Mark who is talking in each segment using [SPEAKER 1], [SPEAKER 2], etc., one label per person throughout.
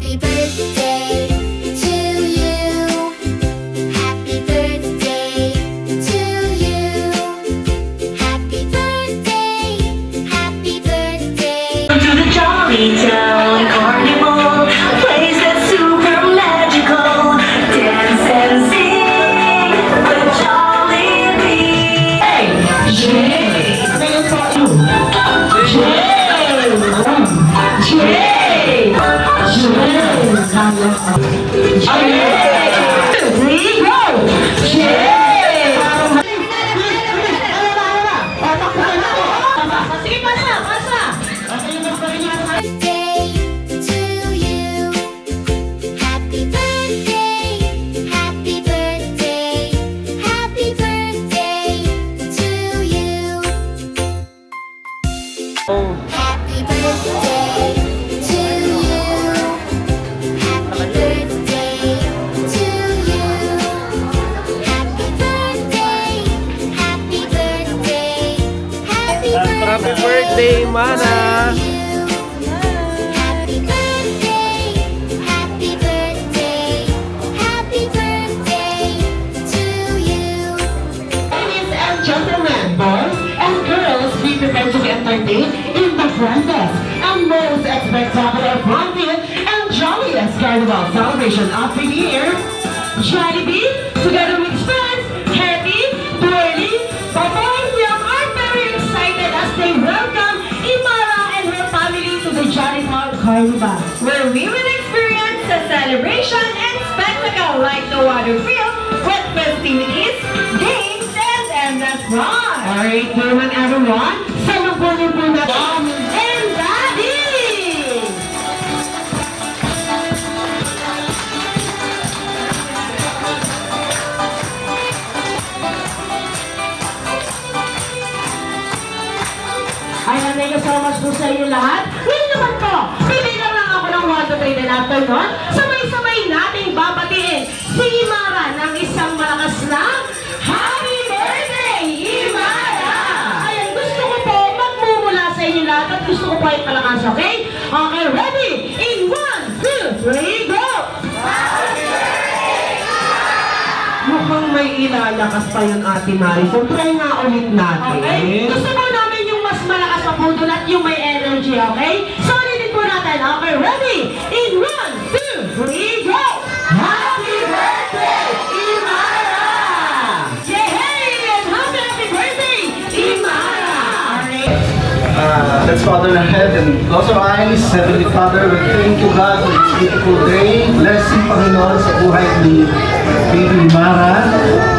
[SPEAKER 1] Happy birthday to you. Happy birthday to you. Happy birthday, happy birthday.
[SPEAKER 2] To the Jolly Town Carnival, a place that's super magical. Dance and sing with Jolly Bee. Hey, Jay, sing it for you. Jay, Jay, go, Jay.
[SPEAKER 1] Birthday to you. Happy birthday, happy birthday, happy birthday to you. Happy birthday to you. Happy birthday to you. Happy birthday, happy birthday, happy birthday.
[SPEAKER 3] Happy birthday, Mana!
[SPEAKER 1] Happy birthday, happy birthday, happy birthday to you.
[SPEAKER 4] Ladies and gentlemen, boys and girls, be prepared to be entertained in the grandest and most spectacular, funniest and jolliest carnival celebration of the year. Jollibee, together with friends, Happy, Twirly, Popoy, Young are very excited as they welcome Imara and her family to the Jolly Town Carnival, where we will experience a celebration and spectacle like no other feel, with festivities, games, and endless fun. Alright, naman everyone, salubunin po na Mom and Daddy! Ayan, thank you so much po sa inyo lahat. Ngayon naman po, bibigyan lang ako ng 1 to 3 din after nun. Sabay-sabay nating babatiin si Imara ng isang malakas na Happy Birthday, Imara! Ayan, gusto ko po magmumula sa inyo lahat at gusto ko po ay palakas, okay? Okay, ready? In 1, 2, 3, go! Mukhang may ilalakas pa yun, Ate Marison. Try nga ulit natin. Okay? Gusto mo namin yung mas malakas pa po doon at yung may energy, okay? So, ulitin po natin. Okay, ready? In 1, 2, 3, go! Happy birthday, Imara! Yay! And happy birthday, Imara!
[SPEAKER 5] Let's Father ahead and close our eyes. Heavenly Father, we thank you God for this beautiful day. Blessing Panginoon sa buhay ni Baby Mara,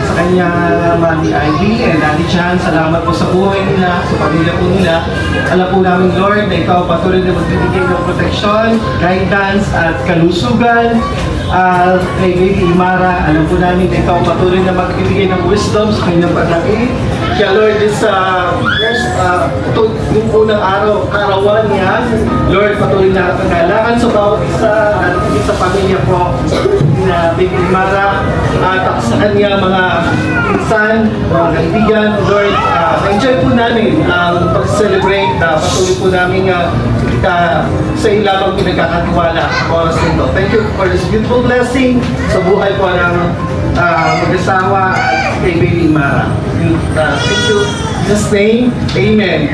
[SPEAKER 5] sa kanya Mami Ivy and Daddy Chan. Salamat po sa buhay nila, sa pamilya po nila. Alam po namin Lord na ikaw patuloy na magbibigay ng protection, guidance at kalusugan. Kay Baby Imara, alam po namin na ikaw patuloy na magbibigay ng wisdom sa kanyang paglaki. Kaya Lord, this yung unang araw, karawan niya, Lord, patuloy na pagkailangan sa bawat isa, at sa pamilya po na Baby Imara, at sa kanya mga pinsan, mga kaibigan, Lord, enjoy po namin ang pag-celebrate, patuloy po namin sa ilang pinagkakatiwala ang oras nito. Thank you for this beautiful blessing sa buhay po ng mag-asawa at kay Baby Imara. Thank you. In Jesus' name, Amen.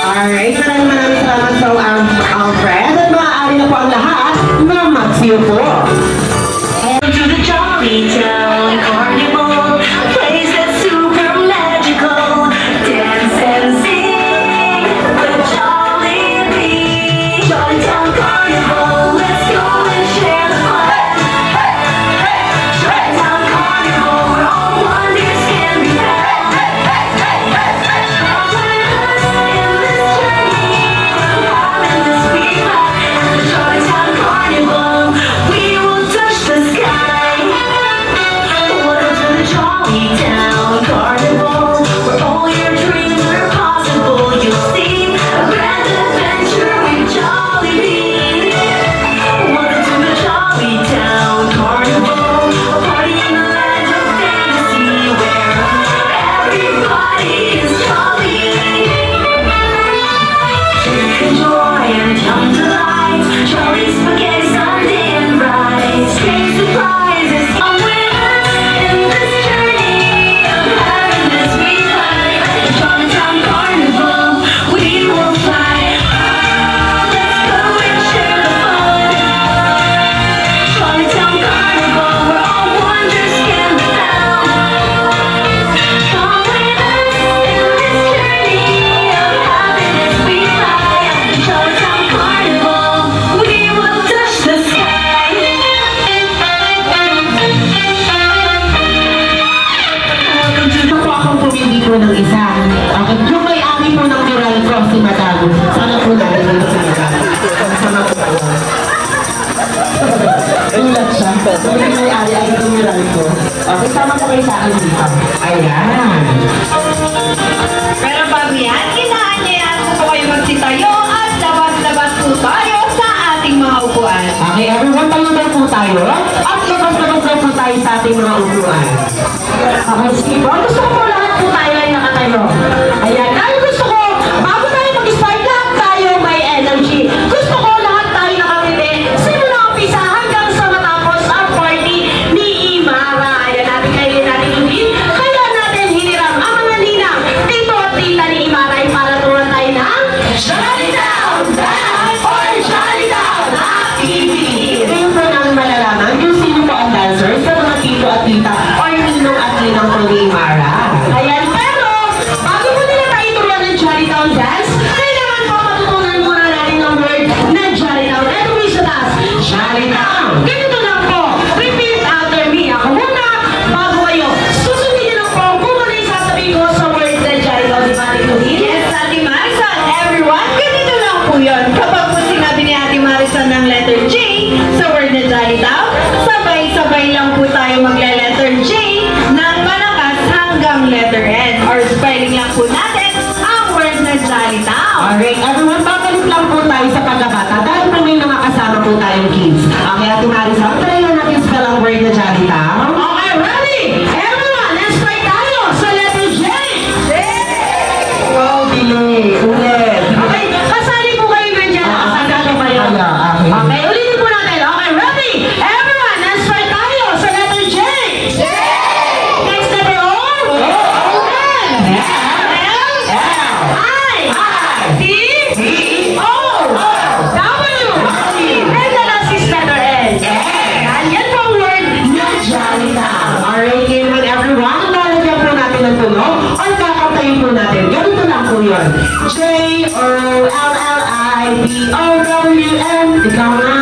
[SPEAKER 4] Alright, maraming salamat sa Alfred at maaari na po ang lahat na mag-see po.
[SPEAKER 2] To the Jolly Town Carnival, a place that's super magical. Dance and sing with Jolly Bee. Jolly Town Carnival, let's go and share the fun. Jolly Town Carnival, where all wonders can be found. Join us in this journey, come in this sweet life. The Jolly Town Carnival, we will touch the sky. Welcome to the Jolly Town Carnival, where all your dreams are possible. You'll see a grand adventure with Jolly Bee.
[SPEAKER 4] So, may ari ay tumirahan ko. Okay, sama po kayo sa akin dito. Ayan.
[SPEAKER 2] Pero bago yan, inaanyayahan ko po kayo magsitayo at labas-labas po tayo sa ating mga upuan.
[SPEAKER 4] Okay, everyone, tayo daw po tayo. At labas-labas daw po tayo sa ating mga upuan. Okay, sige po. Gusto ko po lahat po tayo ay nakatayo. Ayan. Ay, gusto ko, bago tayo mag-start, lahat tayo may energy. Gusto ko lahat tayo nakangiti. Simula umpisa hanggang sa matapos ang party ni Imara. Ayan natin kayo natin ingin. Kaya natin hiniram ang mga ninang, tito at tita ni Imara ay para turuan tayo ng Jolly Down Dance or Jolly Down Activity. Ngayon po namin malalaman kung sino po ang dancers sa mga tito at tita or ninong at ninang po ni Imara. Ayan, pero bago po nila tayo turuan ng Jolly Down Dance, kailangan po matutunan muna natin ang word na Jolly Down. Ito po sa taas, Jolly Down. Ganito lang po, repeat after me. Ako muna, bago kayo. Susundin lang po kung ano yung sasabihin ko sa word na Jolly Down. Di ba, Tito Hill?
[SPEAKER 2] Yes, Ate Marisa, everyone, ganito lang po yun. Kapag po sinabi ni Ate Marisa ng letter J sa word na Jolly Down, sabay-sabay lang po tayo magle-letter J ng malakas hanggang letter N. Or spelling lang po natin ang word na Jolly Down.
[SPEAKER 4] Alright, everyone, babalik lang po tayo sa pagkabata dahil po may mga kasama po tayong kids. Okay, Ate Marisa, try lang natin spell ang word na Jolly Down. Okay, ready? Everyone, let's try tayo sa letter J. Wow, delay. Ulit. Okay, kasali po kayo nandiyan. Kasali po kayo. Okay, ulitin po natin. Okay, ready? Everyone, let's try tayo sa letter J. Next letter O. N. I. T. O. W. And the last is letter N. Yan, yan po ang word na Jolly Down. Alright, ngayon naman everyone, lalagyan po natin ng tunog or kakantayin po natin. Ganito lang po yun. J-O-L-L-I-D-O-W-N. Ikaw nga.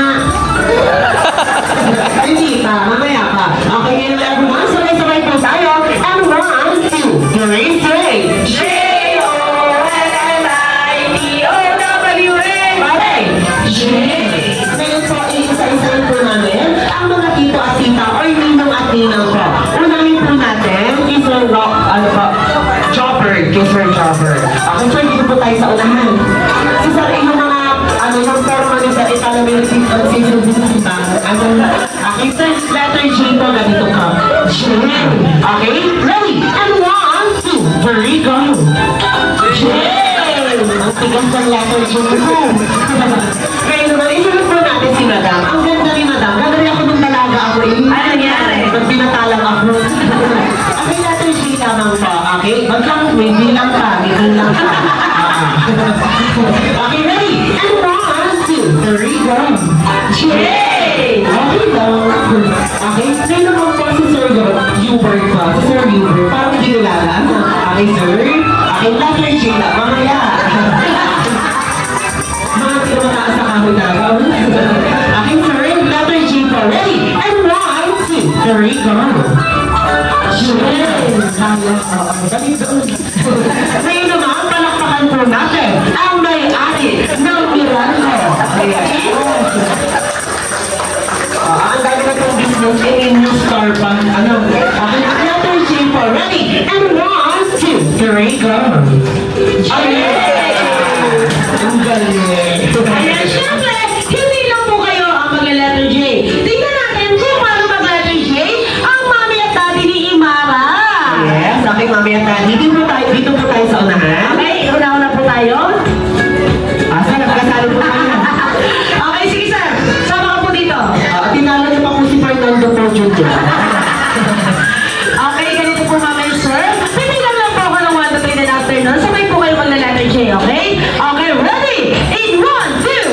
[SPEAKER 4] Hindi pa, mamaya pa. Okay, ngayon everyone, sabay-sabay po tayo. And 1, 2, 3, say.
[SPEAKER 2] J-O-L-L-I-D-O-W-N.
[SPEAKER 4] Okay. J. Ngayon po, iisa-isain po namin ang mga tito at tita or ninong at ninang po. Unahin po natin, Kisser Rock, Chopper, Kisser Chopper. Okay, so dito po tayo sa unahan. Si Sir, yung mga, yung forma ni Sir, italawin si Sita. Okay, sir, letter J po, ganito ka. J. Okay, ready? And 1, 2, 3, go. J. Ang tigas ng letter J ko. Ngayon naman, isunod po natin si Madam. Ang ganda ni Madam. Gagawin ako nung dalaga ako eh.
[SPEAKER 2] Ano nangyari?
[SPEAKER 4] Pag pinatalang ako. Okay, letter J lamang po. Okay? Wag lang, may bilang ka. May bilang ka. Okay, ready? And 1, 2, 3, go. J! Okay lang. Okay, ngayon naman po si Sir Hubert po. Si Sir Hubert. Parang hindi nilala. Okay, sir. Okay, letter J lang. Mamaya. Mga hindi ko mataas sa kahoy talaga. Okay, sir. Letter J po. Ready? And 1, 2, 3, go. Yes! Dali doon. Ngayon naman, palakpakan po natin ang may-ari ng Miranda. Ang dami na itong business new star pang Okay, letter J po. Ready? And 1, 2, 3, go. Ang galing.
[SPEAKER 2] Ayan, syempre, hindi lang po kayo ang mag-letter J. Tingnan natin kung paano mag-letter J ang mami at daddy ni Imara.
[SPEAKER 4] Yes, okay, mami at daddy. Dito po tayo sa unahan.
[SPEAKER 2] Okay, una-una po tayo.
[SPEAKER 4] Saan nagkasali po tayo?
[SPEAKER 2] Okay, sige sir. Sama ka po dito.
[SPEAKER 4] Tinalo niyo pa po si Fernando po, Junior.
[SPEAKER 2] Okay, ganito po mamay sir. Pinilang lang po ako ng 1, 2, 3 and after nun. Sabay po kayo mag-letter J, okay? Okay, ready? In 1, 2,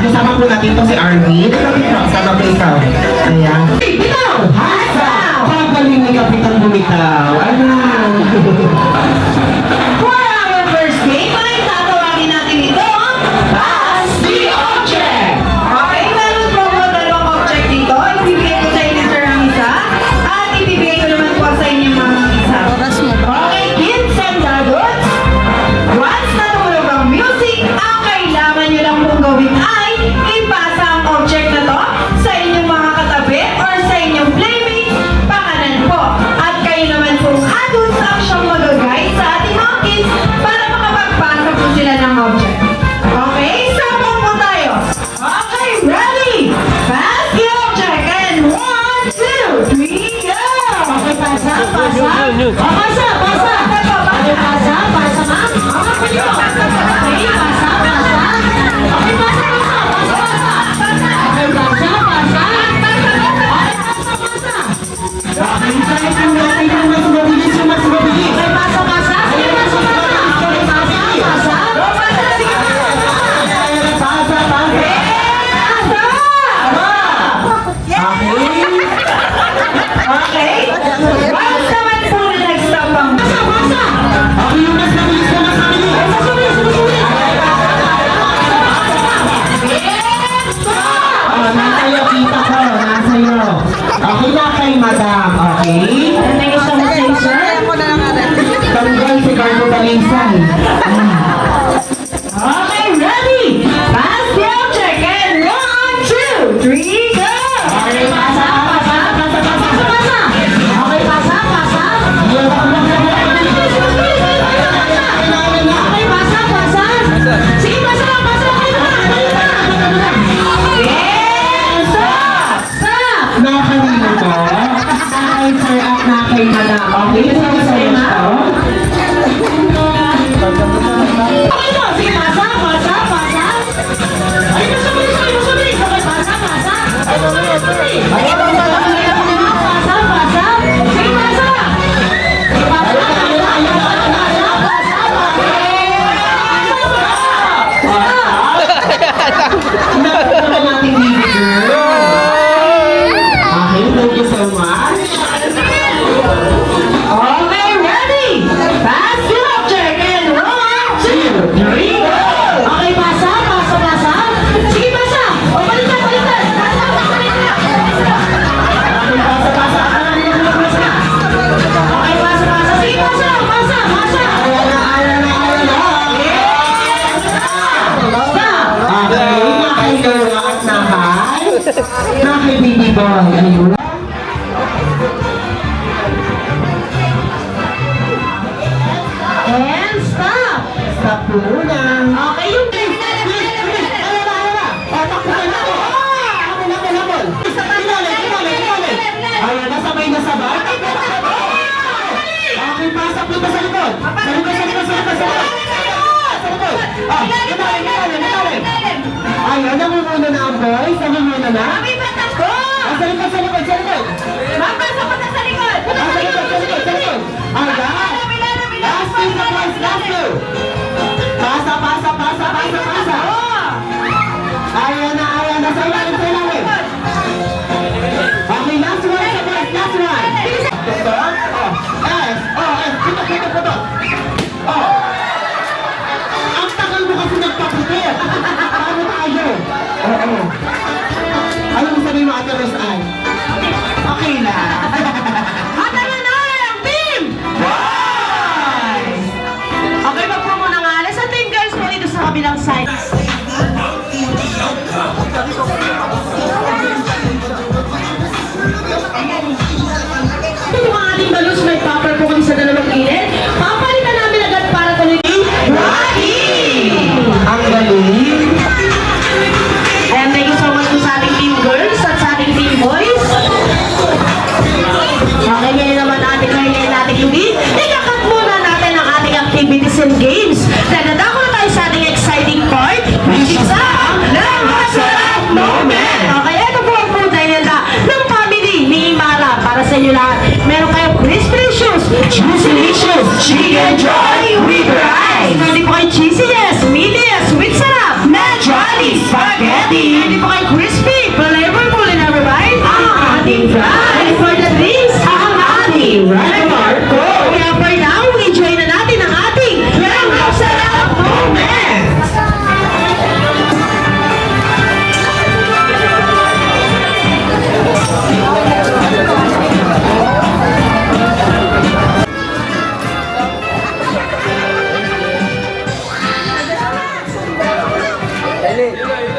[SPEAKER 4] kasama po natin to si Arvin. Kasama po ikaw. Ayan. Bitaw! Hasa! Pagaling ni Kapitan Bumitaw. Ano?
[SPEAKER 2] For our first game, ay tatawagin natin ito, Pass the Object! Okay, meron po mga dalawang object dito. Ibibigay ko sa inyo, sir, ang isa. At ibibigay ko naman po sa inyo mga isa. Okay, kids and adults. Once natulog ang music, ang kailangan nyo lang pong gawin ay ipasa ang object na to sa inyong mga katabi or sa inyong playmates pakanan po. At kayo naman pong adults ang siyang mag-guide sa ating mga kids para makapagpasa po sila ng object. Okay, sabang po tayo. Okay, ready? Pass the object and 1, 2, 3, go! Okay, pasa, pasa.
[SPEAKER 3] Yun.
[SPEAKER 2] Oh, pasa, pasa. Okay, pasa, pasa, ma'am. Okay, pasa, pasa. Okay, pasa, pasa. Okay, pasa, pasa. Okay, pasa, pasa.
[SPEAKER 4] Okay, tayo po natin yung mas mabilis, yung mas mabilis.
[SPEAKER 2] Okay, pasa, pasa. Sige, pasa, pasa. Okay, pasa, pasa. Oh, pasa, sige, pasa.
[SPEAKER 4] Pasa, pasa.
[SPEAKER 2] Okay. Once naman po na nag-stop ang pasa.
[SPEAKER 4] Okay, yung mas mabilis na mas mabilis. Oh, nasa iyo, kita ko. Nasa iyo. Okay na kay madam. Okay?
[SPEAKER 2] Thank you so much, sir.
[SPEAKER 4] Tanggal si Carlo Balisan.
[SPEAKER 2] Okay, ready? Pass the object and 1, 2, 3, go! Okay, pasa, pasa, pasa, pasa, pasa. Okay, pasa, pasa. Okay, pasa, pasa. Sige, pasa, pasa. Yes, stop, stop.
[SPEAKER 4] Nakanino to? Nakay sir at nakay madam. Okay, ito sa iyo to.
[SPEAKER 2] Okay po, sige, pasa, pasa, pasa. Ay, masabay, masabay. Okay, pasa, pasa. Ay, masabay, masabay. Ay, pasa, pasa. Sige, pasa. Sige, pasa, pasa.
[SPEAKER 4] Nakuha natin baby girl. Okay, thank you so much.
[SPEAKER 2] Okay, ready? Pass the object and 1, 2, 3, go! Okay, pasa, pasa, pasa. Sige, pasa. O, balikan, balikan. Pasa, balikan.
[SPEAKER 4] Okay, pasa, pasa.
[SPEAKER 2] Okay, pasa, pasa. Sige, pasa, pasa, pasa.
[SPEAKER 4] Ayan na, ayan na, ayan na.
[SPEAKER 2] Stop.
[SPEAKER 4] Okay, nakay girl at nakay. Nakay baby boy. Ayun.
[SPEAKER 2] And stop.
[SPEAKER 4] Stop po muna.
[SPEAKER 2] Okay, yung
[SPEAKER 4] Ayan, nasabay na sabay. Okay, pasok dito sa likod. Sa likod, sa likod, sa likod, sa likod. Sa likod. Ah, ilalim. Ayan, namumuna na ang boys. Namumuna na. Ah, sa likod, sa likod, sa likod. Ah, sa likod, sa likod, sa likod. Ayan. Last two na boys, last two. Pasa, pasa, pasa, pasa, pasa. Ayan na, ayan na. Sa ilalim, sa ilalim. Okay, last one, sa boys, last one. Ito, S, puto. Oh. Ang tagal mo kasi nagpapikit. Paano tayo? Oo. Ano mo sabihin mo, Ate Rose Ann? Okay na.
[SPEAKER 2] At ano na ang team? Boys! Okay, mag-promo na nga. Alas sa team girls po dito sa kabilang side. Ito mga ating balloons, may popper po kami sa dalawang gilid. Papalitan namin agad para tuloy Rocky!
[SPEAKER 4] Ang galing.
[SPEAKER 2] And thank you so much po sa ating team girls at sa ating team boys. Okay, ngayon naman ating kahilayan natin lubi. Ikakat muna natin ang ating activities and games. Dahil nadako na tayo sa ating exciting part, which is ang Napakasarap Moment! Okay, ito po ang food handa ng family ni Imara para sa inyo lahat. Meron kayong crispy shoes, juicy shoes, chicken joy with rice. Pwede po kayo cheesy yes, meaty yes, with sarap, na jolly spaghetti.
[SPEAKER 3] Dali.